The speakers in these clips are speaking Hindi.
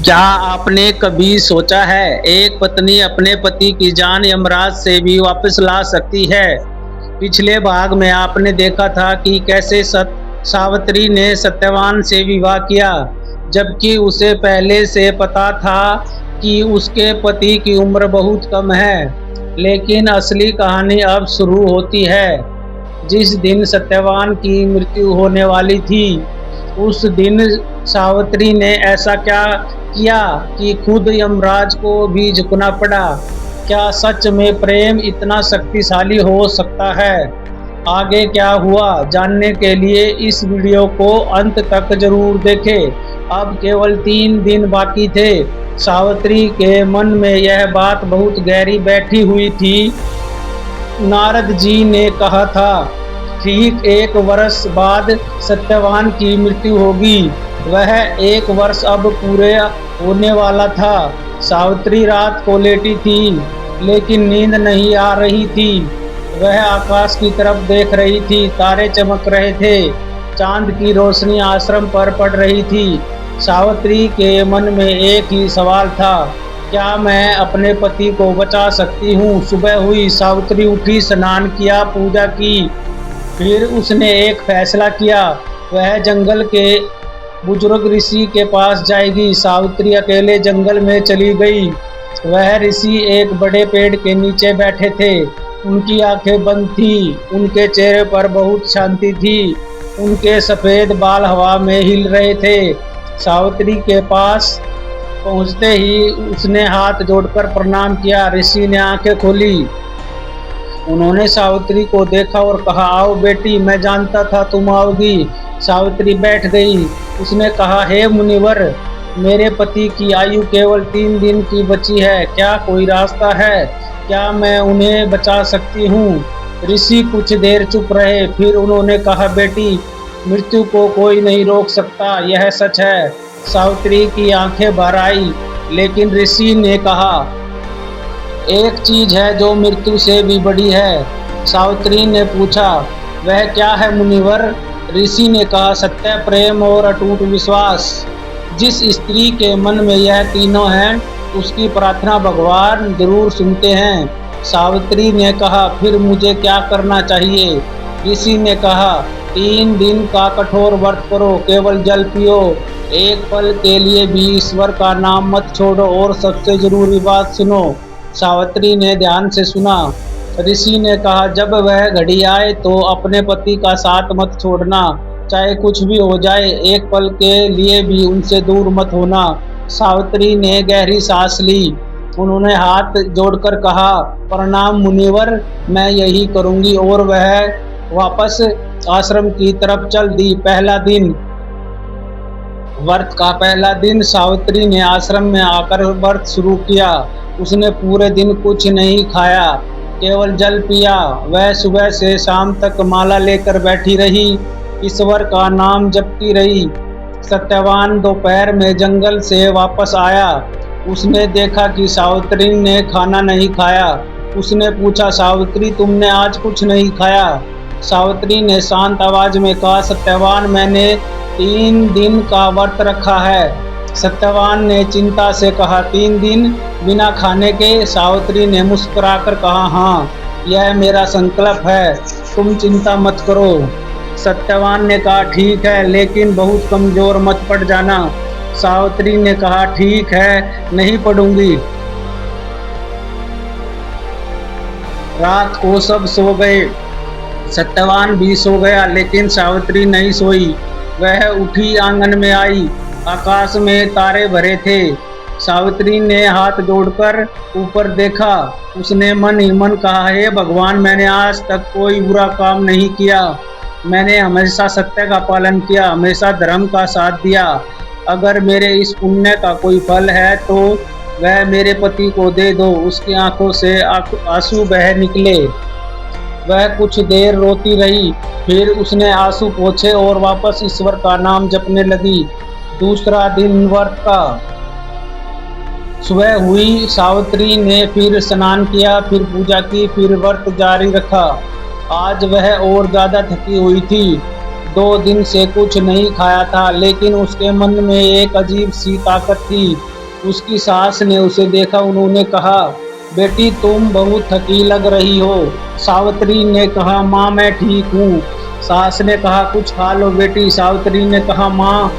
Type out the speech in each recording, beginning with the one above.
क्या आपने कभी सोचा है एक पत्नी अपने पति की जान यमराज से भी वापस ला सकती है। पिछले भाग में आपने देखा था कि कैसे सावित्री ने सत्यवान से विवाह किया, जबकि उसे पहले से पता था कि उसके पति की उम्र बहुत कम है। लेकिन असली कहानी अब शुरू होती है। जिस दिन सत्यवान की मृत्यु होने वाली थी, उस दिन सावित्री ने ऐसा क्या किया कि खुद यमराज को भी झुकना पड़ा। क्या सच में प्रेम इतना शक्तिशाली हो सकता है? आगे क्या हुआ जानने के लिए इस वीडियो को अंत तक जरूर देखें। अब केवल 3 दिन बाकी थे। सावित्री के मन में यह बात बहुत गहरी बैठी हुई थी। नारद जी ने कहा था, ठीक 1 वर्ष बाद सत्यवान की मृत्यु होगी। वह 1 वर्ष अब पूरे होने वाला था। सावित्री रात को लेटी थी, लेकिन नींद नहीं आ रही थी। वह आकाश की तरफ देख रही थी। तारे चमक रहे थे। चांद की रोशनी आश्रम पर पड़ रही थी। सावित्री के मन में एक ही सवाल था, क्या मैं अपने पति को बचा सकती हूँ? सुबह हुई, सावित्री उठी, स्नान किया, पूजा की। फिर उसने एक फैसला किया, वह जंगल के बुजुर्ग ऋषि के पास जाएगी। सावित्री अकेले जंगल में चली गई। वह ऋषि एक बड़े पेड़ के नीचे बैठे थे। उनकी आंखें बंद थी। उनके चेहरे पर बहुत शांति थी। उनके सफ़ेद बाल हवा में हिल रहे थे। सावित्री के पास पहुंचते ही उसने हाथ जोड़कर प्रणाम किया। ऋषि ने आंखें खोली। उन्होंने सावित्री को देखा और कहा, आओ बेटी, मैं जानता था तुम आओगी। सावित्री बैठ गई। उसने कहा, हे मुनिवर, मेरे पति की आयु केवल 3 दिन की बची है। क्या कोई रास्ता है? क्या मैं उन्हें बचा सकती हूँ? ऋषि कुछ देर चुप रहे। फिर उन्होंने कहा, बेटी, मृत्यु को कोई नहीं रोक सकता, यह सच है। सावित्री की आंखें भर आई। लेकिन ऋषि ने कहा, एक चीज है जो मृत्यु से भी बड़ी है। सावित्री ने पूछा, वह क्या है मुनिवर? ऋषि ने कहा, सत्य, प्रेम और अटूट विश्वास। जिस स्त्री के मन में यह तीनों हैं, उसकी प्रार्थना भगवान जरूर सुनते हैं। सावित्री ने कहा, फिर मुझे क्या करना चाहिए? ऋषि ने कहा, 3 दिन का कठोर व्रत करो, केवल जल पियो, एक पल के लिए भी ईश्वर का नाम मत छोड़ो, और सबसे जरूरी बात सुनो। सावित्री ने ध्यान से सुना। ऋषि ने कहा, जब वह घड़ी आए तो अपने पति का साथ मत छोड़ना, चाहे कुछ भी हो जाए, एक पल के लिए भी उनसे दूर मत होना। सावित्री ने गहरी सांस ली। उन्होंने हाथ जोड़कर कहा, प्रणाम मुनिवर, मैं यही करूंगी। और वह वापस आश्रम की तरफ चल दी। पहला दिन, व्रत का पहला दिन। सावित्री ने आश्रम में आकर व्रत शुरू किया। उसने पूरे दिन कुछ नहीं खाया, केवल जल पिया। वह सुबह से शाम तक माला लेकर बैठी रही, ईश्वर का नाम जपती रही। सत्यवान दोपहर में जंगल से वापस आया। उसने देखा कि सावित्री ने खाना नहीं खाया। उसने पूछा, सावित्री, तुमने आज कुछ नहीं खाया? सावित्री ने शांत आवाज में कहा, सत्यवान, मैंने 3 दिन का व्रत रखा है। सत्यवान ने चिंता से कहा, 3 दिन बिना खाने के? सावित्री ने मुस्कुराकर कहा, हाँ, यह मेरा संकल्प है, तुम चिंता मत करो। सत्यवान ने कहा, ठीक है, लेकिन बहुत कमजोर मत पड़ जाना। सावित्री ने कहा, ठीक है, नहीं पड़ूंगी। रात को सब सो गए। सत्यवान भी सो गया, लेकिन सावित्री नहीं सोई। वह उठी, आंगन में आई। आकाश में तारे भरे थे। सावित्री ने हाथ जोड़कर ऊपर देखा। उसने मन ही मन कहा, हे भगवान, मैंने आज तक कोई बुरा काम नहीं किया। मैंने हमेशा सत्य का पालन किया, हमेशा धर्म का साथ दिया। अगर मेरे इस पुण्य का कोई फल है तो वह मेरे पति को दे दो। उसकी आंखों से आंसू बह निकले। वह कुछ देर रोती रही। फिर उसने आंसू पोंछे और वापस ईश्वर का नाम जपने लगी। दूसरा दिन व्रत का। सुबह हुई, सावित्री ने फिर स्नान किया, फिर पूजा की, फिर व्रत जारी रखा। आज वह और ज्यादा थकी हुई थी। 2 दिन से कुछ नहीं खाया था, लेकिन उसके मन में एक अजीब सी ताकत थी। उसकी सास ने उसे देखा। उन्होंने कहा, बेटी तुम बहुत थकी लग रही हो। सावित्री ने कहा, माँ मैं ठीक हूँ। सास ने कहा, कुछ खा लो बेटी। सावित्री ने कहा, माँ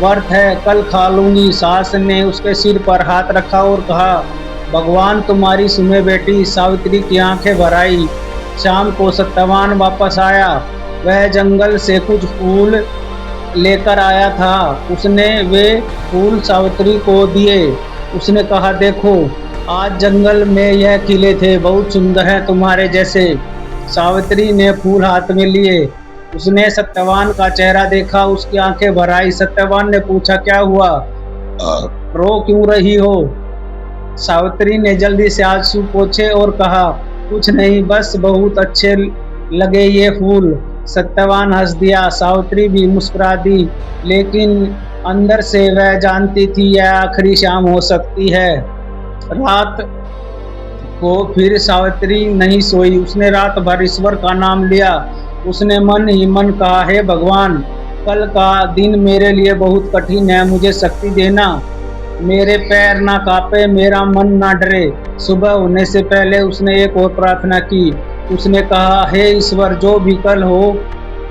व्रत है, कल खा लूंगी। सास ने उसके सिर पर हाथ रखा और कहा, भगवान तुम्हारी सुने बेटी। सावित्री की आंखें भर आई। शाम को सत्यवान वापस आया। वह जंगल से कुछ फूल लेकर आया था। उसने वे फूल सावित्री को दिए। उसने कहा, देखो आज जंगल में यह खिले थे, बहुत सुंदर हैं तुम्हारे जैसे। सावित्री ने फूल हाथ में लिए। उसने सत्यवान का चेहरा देखा, उसकी आंखें भर आई। सत्यवान ने पूछा, क्या हुआ, रो क्यों रही हो? सावित्री ने जल्दी से आंसू पोंछे और कहा, कुछ नहीं, बस बहुत अच्छे लगे ये फूल। सत्यवान हंस दिया। सावित्री भी मुस्कुरा दी, लेकिन अंदर से वह जानती थी यह आखिरी शाम हो सकती है। रात को फिर सावित्री नहीं सोई। उसने रात भर ईश्वर का नाम लिया। उसने मन ही मन कहा, हे भगवान, कल का दिन मेरे लिए बहुत कठिन है, मुझे शक्ति देना। मेरे पैर ना कांपे, मेरा मन ना डरे। सुबह होने से पहले उसने एक और प्रार्थना की। उसने कहा, हे ईश्वर, जो भी कल हो,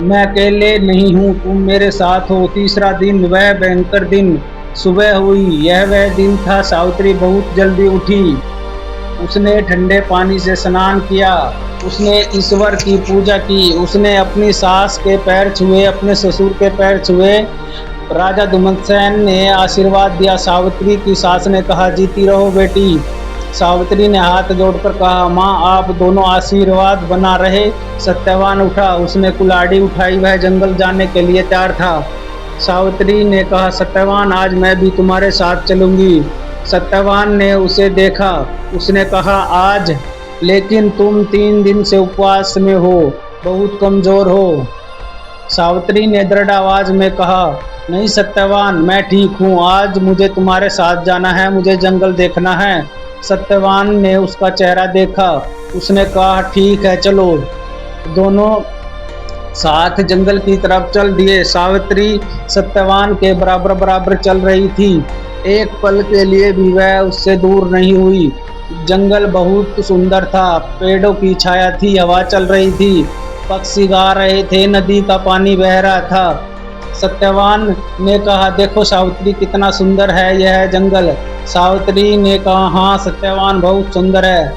मैं अकेले नहीं हूँ, तुम मेरे साथ हो। तीसरा दिन, वह भयंकर दिन। सुबह हुई। यह वह दिन था। सावित्री बहुत जल्दी उठी। उसने ठंडे पानी से स्नान किया। उसने ईश्वर की पूजा की। उसने अपनी सास के पैर छुए, अपने ससुर के पैर छुए। राजा धुमतसेन ने आशीर्वाद दिया। सावित्री की सास ने कहा, जीती रहो बेटी। सावित्री ने हाथ जोड़कर कहा, माँ आप दोनों आशीर्वाद बना रहे। सत्यवान उठा। उसने कुल्हाड़ी उठाई। वह जंगल जाने के लिए तैयार था। सावित्री ने कहा, सत्यवान आज मैं भी तुम्हारे साथ चलूंगी। सत्यवान ने उसे देखा। उसने कहा, आज? लेकिन तुम 3 दिन से उपवास में हो, बहुत कमजोर हो। सावित्री ने दृढ़ आवाज में कहा, नहीं सत्यवान, मैं ठीक हूँ, आज मुझे तुम्हारे साथ जाना है, मुझे जंगल देखना है। सत्यवान ने उसका चेहरा देखा। उसने कहा, ठीक है चलो। दोनों साथ जंगल की तरफ चल दिए। सावित्री सत्यवान के बराबर बराबर चल रही थी। एक पल के लिए भी वह उससे दूर नहीं हुई। जंगल बहुत सुंदर था। पेड़ों की छाया थी, हवा चल रही थी, पक्षी गा रहे थे, नदी का पानी बह रहा था। सत्यवान ने कहा, देखो सावित्री, कितना सुंदर है यह जंगल। सावित्री ने कहा, हाँ सत्यवान, बहुत सुंदर है।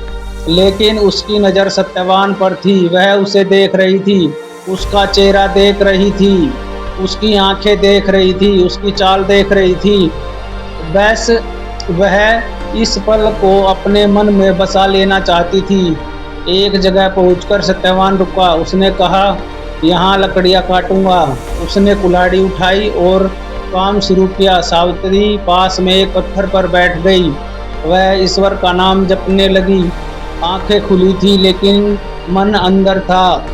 लेकिन उसकी नज़र सत्यवान पर थी। वह उसे देख रही थी, उसका चेहरा देख रही थी, उसकी आंखें देख रही थी, उसकी चाल देख रही थी। बस वह इस पल को अपने मन में बसा लेना चाहती थी। एक जगह पहुंचकर सत्यवान रुका। उसने कहा, यहाँ लकड़ियाँ काटूंगा। उसने कुल्हाड़ी उठाई और काम शुरू किया। सावित्री पास में एक पत्थर पर बैठ गई। वह ईश्वर का नाम जपने लगी। आंखें खुली थी लेकिन मन अंदर था।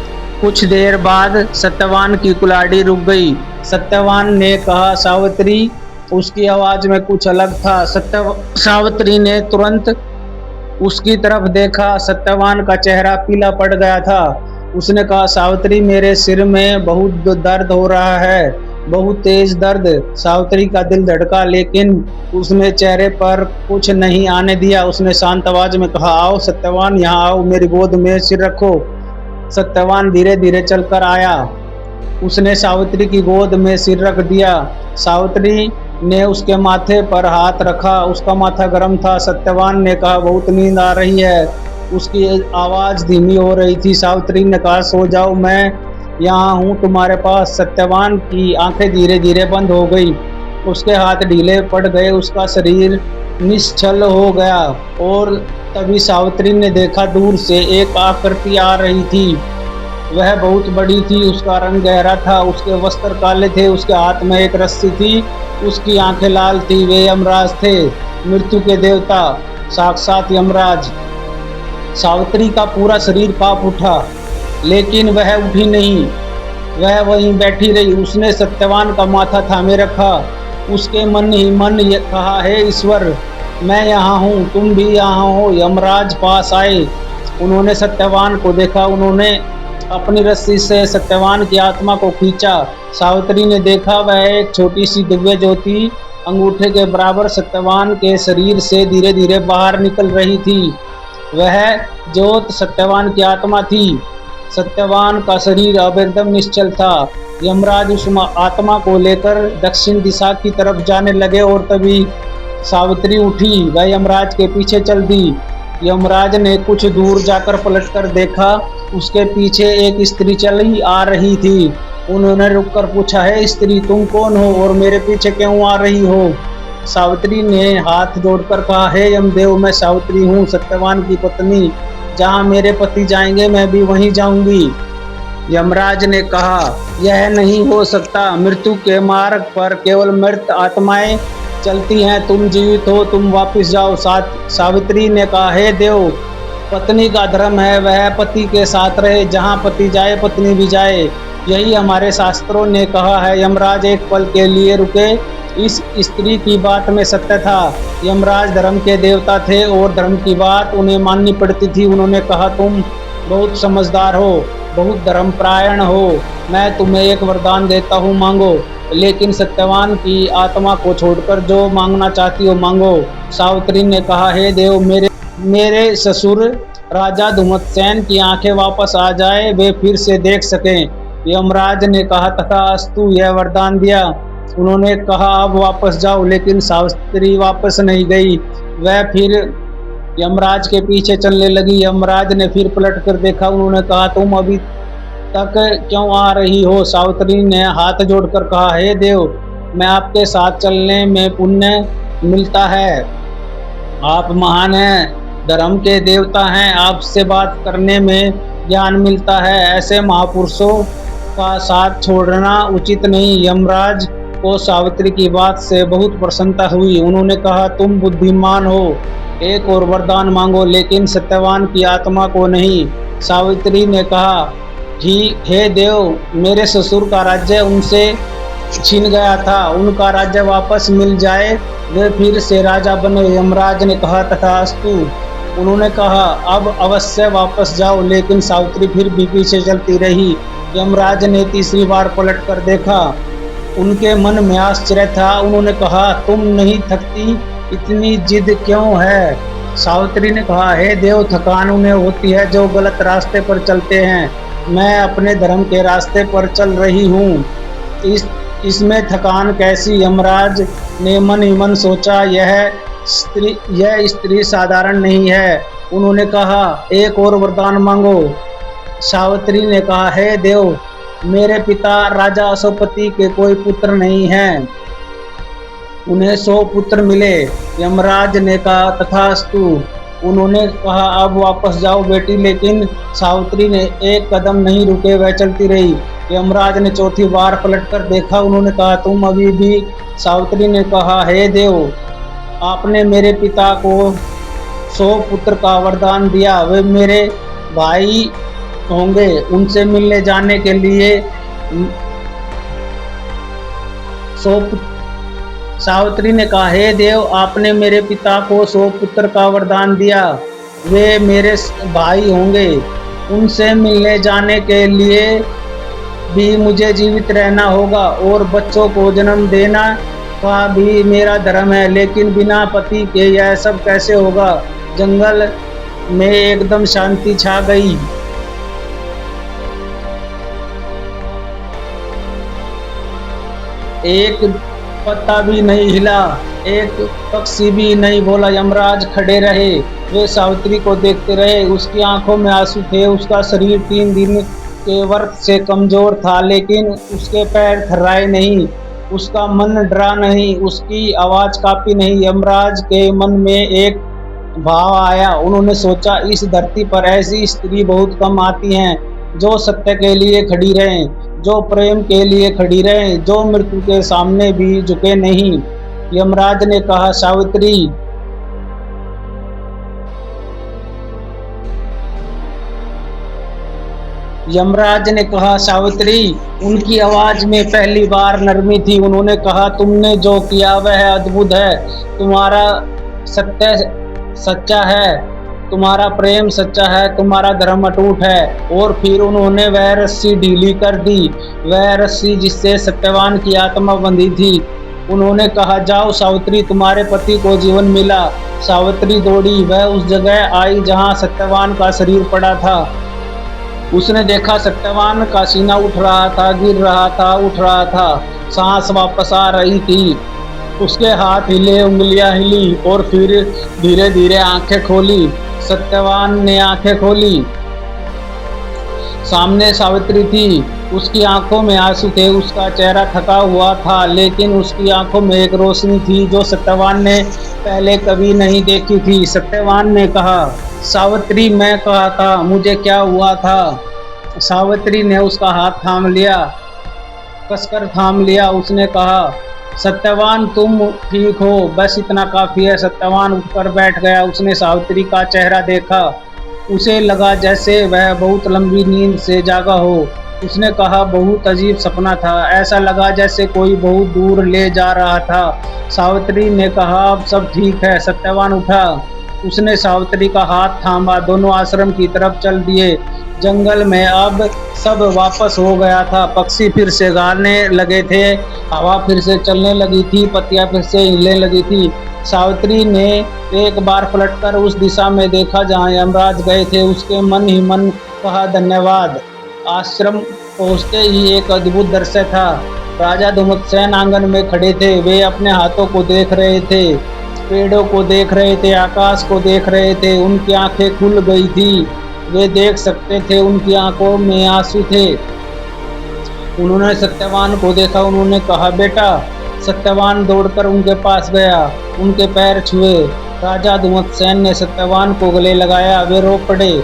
कुछ देर बाद सत्यवान की कुल्हाड़ी रुक गई। सत्यवान ने कहा, सावित्री। उसकी आवाज में कुछ अलग था। सावित्री ने तुरंत उसकी तरफ देखा। सत्यवान का चेहरा पीला पड़ गया था। उसने कहा, सावित्री, मेरे सिर में बहुत दर्द हो रहा है, बहुत तेज दर्द। सावित्री का दिल धड़का, लेकिन उसने चेहरे पर कुछ नहीं आने दिया। उसने शांत आवाज में कहा, आओ सत्यवान, यहाँ आओ, मेरी गोद में सिर रखो। सत्यवान धीरे धीरे चलकर आया। उसने सावित्री की गोद में सिर रख दिया। सावित्री ने उसके माथे पर हाथ रखा। उसका माथा गर्म था। सत्यवान ने कहा, बहुत नींद आ रही है। उसकी आवाज़ धीमी हो रही थी। सावित्री ने कहा, सो जाओ, मैं यहाँ हूँ तुम्हारे पास। सत्यवान की आंखें धीरे धीरे बंद हो गई। उसके हाथ ढीले पड़ गए। उसका शरीर निश्चल हो गया। और तभी सावित्री ने देखा, दूर से एक आकृति आ रही थी। वह बहुत बड़ी थी। उसका रंग गहरा था। उसके वस्त्र काले थे। उसके हाथ में एक रस्सी थी। उसकी आंखें लाल थी। वे यमराज थे, मृत्यु के देवता, साक्षात यमराज। सावित्री का पूरा शरीर कांप उठा, लेकिन वह उठी नहीं। वह वहीं बैठी रही। उसने सत्यवान का माथा थामे रखा। उसके मन ही मन कहा, हे ईश्वर, मैं यहाँ हूँ, तुम भी यहाँ हो। यमराज पास आए। उन्होंने सत्यवान को देखा। उन्होंने अपनी रस्सी से सत्यवान की आत्मा को खींचा। सावित्री ने देखा, वह एक छोटी सी दिव्य ज्योति अंगूठे के बराबर सत्यवान के शरीर से धीरे धीरे बाहर निकल रही थी। वह ज्योत सत्यवान की आत्मा थी। सत्यवान का शरीर अब एकदम निश्चल था। यमराज उस आत्मा को लेकर दक्षिण दिशा की तरफ जाने लगे और तभी सावित्री उठी। वह यमराज के पीछे चल दी। यमराज ने कुछ दूर जाकर पलटकर देखा, उसके पीछे एक स्त्री चली आ रही थी। उन्होंने रुककर पूछा, है स्त्री, तुम कौन हो और मेरे पीछे क्यों आ रही हो? सावित्री ने हाथ जोड़कर कहा, हे यमदेव, मैं सावित्री हूँ, सत्यवान की पत्नी। जहाँ मेरे पति जाएंगे मैं भी वहीं जाऊंगी। यमराज ने कहा, यह नहीं हो सकता। मृत्यु के मार्ग पर केवल मृत आत्माएं चलती हैं। तुम जीवित हो, तुम वापस जाओ। सावित्री ने कहा, हे देव, पत्नी का धर्म है वह पति के साथ रहे। जहाँ पति जाए पत्नी भी जाए, यही हमारे शास्त्रों ने कहा है। यमराज एक पल के लिए रुके। इस स्त्री की बात में सत्य था। यमराज धर्म के देवता थे और धर्म की बात उन्हें माननी पड़ती थी। उन्होंने कहा, तुम बहुत समझदार हो, बहुत धर्मपरायण हो। मैं तुम्हें एक वरदान देता हूँ, मांगो। लेकिन सत्यवान की आत्मा को छोड़कर जो मांगना चाहती हो मांगो। सावित्री ने कहा, हे देव, मेरे ससुर राजा धुमतसेन की आंखें वापस आ जाए, वे फिर से देख सकें। यमराज ने कहा, तथास्तु, यह वरदान दिया। उन्होंने कहा, अब वापस जाओ। लेकिन सावित्री वापस नहीं गई। वह फिर यमराज के पीछे चलने लगी। यमराज ने फिर पलट कर देखा। उन्होंने कहा, तुम अभी तक क्यों आ रही हो? सावित्री ने हाथ जोड़कर कहा, हे देव, मैं आपके साथ चलने में पुण्य मिलता है। आप महान हैं, धर्म के देवता हैं, आपसे बात करने में ज्ञान मिलता है। ऐसे महापुरुषों का साथ छोड़ना उचित नहीं। यमराज को सावित्री की बात से बहुत प्रसन्नता हुई। उन्होंने कहा, तुम बुद्धिमान हो, एक और वरदान मांगो, लेकिन सत्यवान की आत्मा को नहीं। सावित्री ने कहा, ठीक, हे देव, मेरे ससुर का राज्य उनसे छीन गया था, उनका राज्य वापस मिल जाए, वे फिर से राजा बने। यमराज ने कहा, तथास्तु। उन्होंने कहा, अब अवश्य वापस जाओ। लेकिन सावित्री फिर भी पीछे चलती रही। यमराज ने तीसरी बार पलट कर देखा। उनके मन में आश्चर्य था। उन्होंने कहा, तुम नहीं थकती, इतनी जिद क्यों है? सावित्री ने कहा, हे देव, थकान उन्हें होती है जो गलत रास्ते पर चलते हैं। मैं अपने धर्म के रास्ते पर चल रही हूँ, इसमें थकान कैसी? यमराज ने मन ही मन सोचा, यह स्त्री साधारण नहीं है। उन्होंने कहा, एक और वरदान मांगो। सावित्री ने कहा, हे देव, मेरे पिता राजा अशोकपति के कोई पुत्र नहीं हैं, उन्हें 100 पुत्र मिले। यमराज ने कहा, तथास्तु। उन्होंने कहा, अब वापस जाओ बेटी। लेकिन सावित्री ने एक कदम नहीं रुके, वह चलती रही। यमराज ने चौथी बार पलटकर देखा। उन्होंने कहा, तुम अभी भी? सावित्री ने कहा, हे देव, आपने मेरे पिता को 100 पुत्र का वरदान दिया, वे मेरे भाई होंगे, उनसे मिलने जाने के लिए 100। सावित्री ने कहा, हे देव, आपने मेरे पिता को 100 पुत्र का वरदान दिया, वे मेरे भाई होंगे, उनसे मिलने जाने के लिए भी मुझे जीवित रहना होगा और बच्चों को जन्म देना का भी मेरा धर्म है। लेकिन बिना पति के यह सब कैसे होगा? जंगल में एकदम शांति छा गई। एक पत्ता भी नहीं हिला, एक पक्षी भी नहीं बोला। यमराज खड़े रहे, वे सावित्री को देखते रहे। उसकी आंखों में आंसू थे। उसका शरीर 3 दिन के व्रत से कमजोर था, लेकिन उसके पैर थर्राए नहीं, उसका मन डरा नहीं, उसकी आवाज कांपी नहीं। यमराज के मन में एक भाव आया। उन्होंने सोचा, इस धरती पर ऐसी स्त्री बहुत कम आती हैं जो सत्य के लिए खड़ी रहें, जो प्रेम के लिए खड़ी रहें, जो मृत्यु के सामने भी झुके नहीं। यमराज ने कहा, सावित्री। यमराज ने कहा, सावित्री। उनकी आवाज में पहली बार नरमी थी। उन्होंने कहा, तुमने जो किया वह अद्भुत है, तुम्हारा सत्य सच्चा है, तुम्हारा प्रेम सच्चा है, तुम्हारा धर्म अटूट है। और फिर उन्होंने वह रस्सी ढीली कर दी, वह रस्सी जिससे सत्यवान की आत्मा बंधी थी। उन्होंने कहा, जाओ सावित्री, तुम्हारे पति को जीवन मिला। सावित्री दौड़ी, वह उस जगह आई जहां सत्यवान का शरीर पड़ा था। उसने देखा सत्यवान का सीना उठ रहा था, गिर रहा था, उठ रहा था, सांस वापस आ रही थी। उसके हाथ हिले, उंगलियां हिली और फिर धीरे धीरे आंखें खोली। सत्यवान ने आंखें खोली, सामने सावित्री थी। उसकी आंखों में आंसू थे, उसका चेहरा थका हुआ था, लेकिन उसकी आंखों में एक रोशनी थी जो सत्यवान ने पहले कभी नहीं देखी थी। सत्यवान ने कहा, सावित्री, मैं कहा था, मुझे क्या हुआ था? सावित्री ने उसका हाथ थाम लिया, कसकर थाम लिया। उसने कहा, सत्यवान, तुम ठीक हो, बस इतना काफी है। सत्यवान उठकर बैठ गया। उसने सावित्री का चेहरा देखा। उसे लगा जैसे वह बहुत लंबी नींद से जागा हो। उसने कहा, बहुत अजीब सपना था, ऐसा लगा जैसे कोई बहुत दूर ले जा रहा था। सावित्री ने कहा, अब सब ठीक है। सत्यवान उठा, उसने सावित्री का हाथ थामा, दोनों आश्रम की तरफ चल दिए। जंगल में अब सब वापस हो गया था। पक्षी फिर से गाने लगे थे, हवा फिर से चलने लगी थी, पत्तियां फिर से हिलने लगी थी। सावित्री ने एक बार पलटकर उस दिशा में देखा जहां यमराज गए थे। उसके मन ही मन कहा, धन्यवाद। आश्रम पहुंचते ही एक अद्भुत दृश्य था। राजा धुमतसेन आंगन में खड़े थे। वे अपने हाथों को देख रहे थे, पेड़ों को देख रहे थे, आकाश को देख रहे थे। उनकी आंखें खुल गई थी, वे देख सकते थे, उनकी आंखों में आंसू थे। उन्होंने सत्यवान को देखा। उन्होंने कहा, बेटा। सत्यवान दौड़कर उनके पास गया, उनके पैर छुए। राजा धुमतसेन ने सत्यवान को गले लगाया, वे रो पड़े।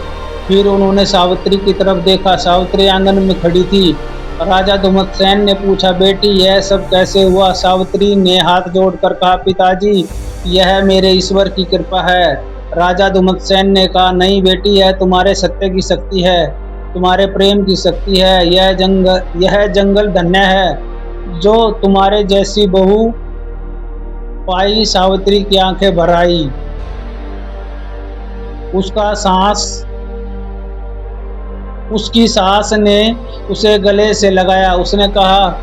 फिर उन्होंने सावित्री की तरफ देखा। सावित्री आंगन में खड़ी थी। राजा धुमतसेन ने पूछा, बेटी, यह सब कैसे हुआ? सावित्री ने हाथ जोड़कर कहा, पिताजी, यह मेरे ईश्वर की कृपा है। राजा धुमतसेन ने कहा, नहीं बेटी, यह तुम्हारे सत्य की शक्ति है, तुम्हारे प्रेम की शक्ति है। यह जंगल धन्य है जो तुम्हारे जैसी बहू पाई। सावित्री की आंखें भर आई। उसकी सास ने उसे गले से लगाया। उसने कहा,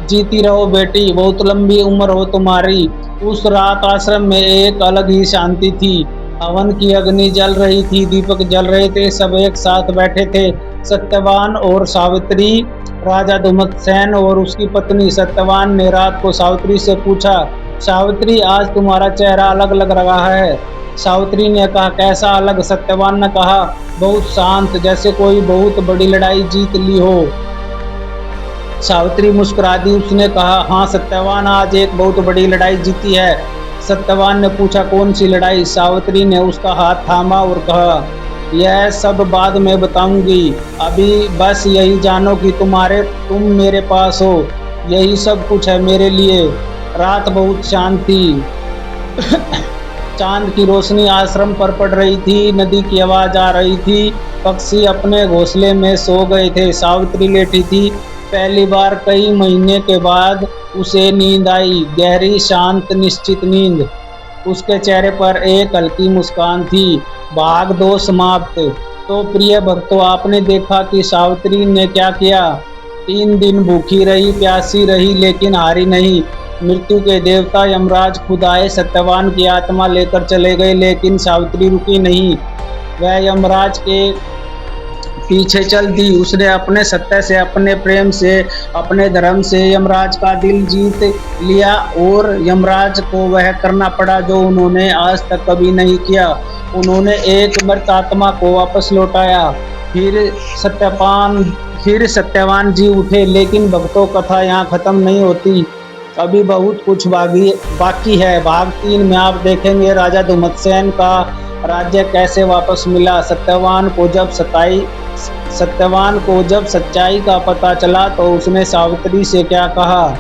जीती रहो बेटी, बहुत लंबी उम्र हो तुम्हारी। उस रात आश्रम में एक अलग ही शांति थी। हवन की अग्नि जल रही थी, दीपक जल रहे थे, सब एक साथ बैठे थे, सत्यवान और सावित्री, राजा धुमतसेन और उसकी पत्नी। सत्यवान ने रात को सावित्री से पूछा, सावित्री, आज तुम्हारा चेहरा अलग लग रहा है। सावित्री ने कहा, कैसा अलग? सत्यवान ने कहा, बहुत शांत, जैसे कोई बहुत बड़ी लड़ाई जीत ली हो। सावित्री मुस्कुरा दी। उसने कहा, हाँ सत्यवान, आज एक बहुत बड़ी लड़ाई जीती है। सत्यवान ने पूछा, कौन सी लड़ाई? सावित्री ने उसका हाथ थामा और कहा, यह सब बाद में बताऊंगी, अभी बस यही जानो कि तुम मेरे पास हो, यही सब कुछ है मेरे लिए। रात बहुत शांत थी। चांद की रोशनी आश्रम पर पड़ रही थी, नदी की आवाज आ रही थी, पक्षी अपने घोंसले में सो गए थे। सावित्री लेटी थी। पहली बार कई महीने के बाद उसे नींद आई, गहरी, शांत, निश्चित नींद। उसके चेहरे पर एक हल्की मुस्कान थी। भाग 2 समाप्त। तो प्रिय भक्तों, आपने देखा कि सावित्री ने क्या किया। 3 दिन भूखी रही, प्यासी रही, लेकिन हारी नहीं। मृत्यु के देवता यमराज खुद आए, सत्यवान की आत्मा लेकर चले गए, लेकिन सावित्री रुकी नहीं। वह यमराज के पीछे चल दी। उसने अपने सत्य से, अपने प्रेम से, अपने धर्म से यमराज का दिल जीत लिया और यमराज को वह करना पड़ा जो उन्होंने आज तक कभी नहीं किया। उन्होंने एक मृत आत्मा को वापस लौटाया। फिर सत्यवान जी उठे। लेकिन भक्तों, कथा यहाँ खत्म नहीं होती, अभी बहुत कुछ बाकी है। भाग 3 में आप देखेंगे राजा धुमतसेन का राज्य कैसे वापस मिला। सत्यवान को जब सच्चाई का पता चला तो उसने सावित्री से क्या कहा,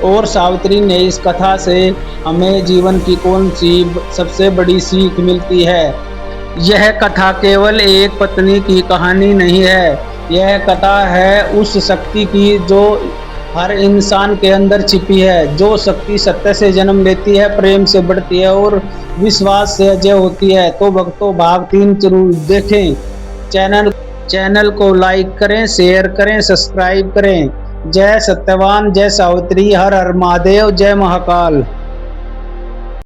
और सावित्री ने इस कथा से हमें जीवन की कौन सी सबसे बड़ी सीख मिलती है। यह कथा केवल एक पत्नी की कहानी नहीं है, यह कथा है उस शक्ति की जो हर इंसान के अंदर छिपी है। जो शक्ति सत्य से जन्म लेती है, प्रेम से बढ़ती है और विश्वास से अजय होती है। तो भक्तों, भाग 3 जरूर देखें। चैनल को लाइक करें, शेयर करें, सब्सक्राइब करें। जय सत्यवान, जय सावित्री, हर हर महादेव, जय महाकाल।